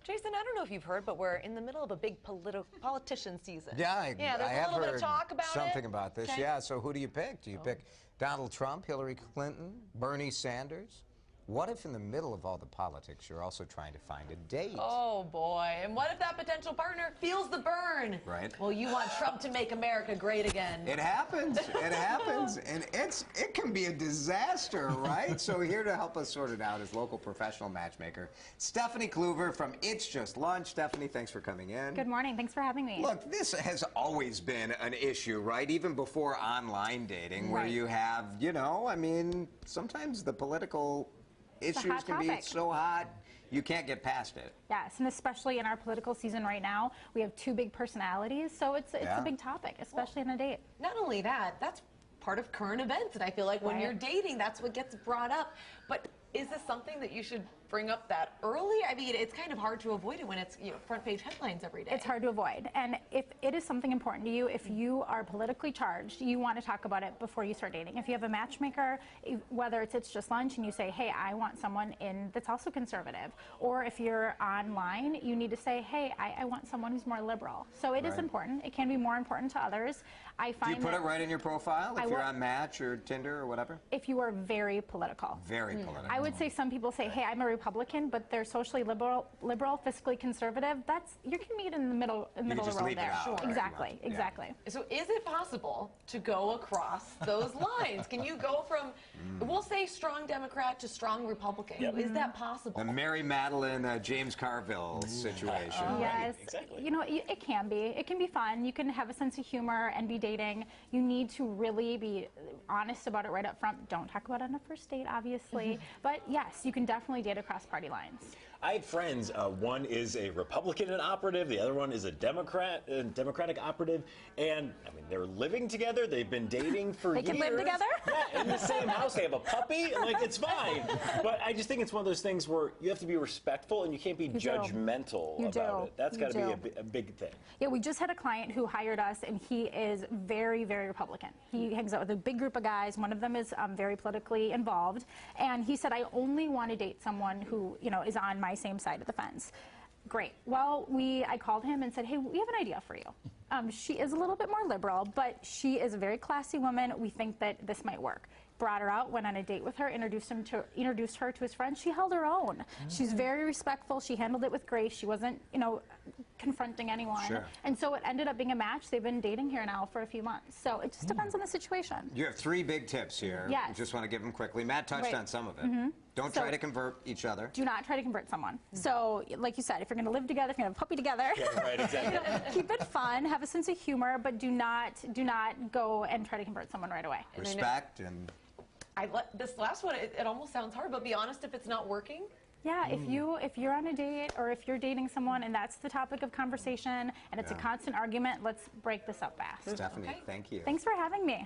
Jason, I don't know if you've heard, but we're in the middle of a big politician season. Yeah, there's I a have little bit heard of talk about something about this. Okay. Yeah, so who do you pick? Do you pick Donald Trump, Hillary Clinton, Bernie Sanders? What if in the middle of all the politics you're also trying to find a date? Oh, boy. And what if that potential partner feels the burn? Right. Well, you want Trump to make America great again. It happens. It happens. And it can be a disaster, right? So here to help us sort it out is local professional matchmaker Stephanie Kluver from It's Just Lunch. Stephanie, thanks for coming in. Good morning. Thanks for having me. Look, this has always been an issue, right? Even before online dating, where you have, you know, I mean, sometimes the political issues can be so hot, you can't get past it. Yes, and especially in our political season right now, we have two big personalities, so it's a big topic, especially on a date. Not only that, that's part of current events, and I feel like when you're dating, that's what gets brought up. But is this something that you should bring up that early? I mean, it's kind of hard to avoid it when it's front page headlines every day. It's hard to avoid. And if it is something important to you, if you are politically charged, you want to talk about it before you start dating. If you have a matchmaker, whether it's Just Lunch and you say, hey, I want someone in that's also conservative, or if you're online, you need to say, hey, I want someone who's more liberal. So it is important. It can be more important to others. I find Do you put it right in your profile if you're on Match or Tinder or whatever? If you are very political. Very political. I would say some people say, hey, I'm a Republican, but they're socially liberal, fiscally conservative. You can meet in the middle of the road there. Sure. Exactly, exactly. So is it possible to go across those lines? Can you go from, we'll say strong Democrat to strong Republican? Is that possible? The Mary Madeline, James Carville situation. Yes, exactly. You know, it can be. It can be fun. You can have a sense of humor and be dating. You need to really be honest about it right up front. Don't talk about it on a first date, obviously. But yes, you can definitely date across party lines. I have friends. One is a Republican operative. The other one is a Democratic operative. And, I mean, they're living together. They've been dating for years. They can live together? Yeah, in the same house. They have a puppy. Like, it's fine. But I just think it's one of those things where you have to be respectful and you can't be judgmental about it. That's got to be a big thing. Yeah, we just had a client who hired us, and he is very, very Republican. He hangs out with a big group of guys. One of them is very politically involved. And he said, I only want to date someone who, you know, is on my same side of the fence. Great. Well, I called him and said, hey, we have an idea for you. She is a little bit more liberal, but she is a very classy woman. We think that this might work. Brought her out, went on a date with her, introduced her to his friends. She held her own. She's very respectful. She handled it with grace. She wasn't, you know, confronting anyone. And so it ended up being a match. They've been dating here now for a few months. So it just depends on the situation. You have 3 big tips here. Yes. Just want to give them quickly. Matt touched on some of it. Don't try to convert each other. Do not try to convert someone. So, like you said, if you're going to live together, if you're going to have a puppy together, exactly. Keep it fun, have a sense of humor, but do not go and try to convert someone right away. Respect and... This last one, it almost sounds hard, but be honest if it's not working. Yeah, if you're on a date or if you're dating someone and that's the topic of conversation and it's a constant argument, let's break this up fast. Stephanie, thank you. Thanks for having me.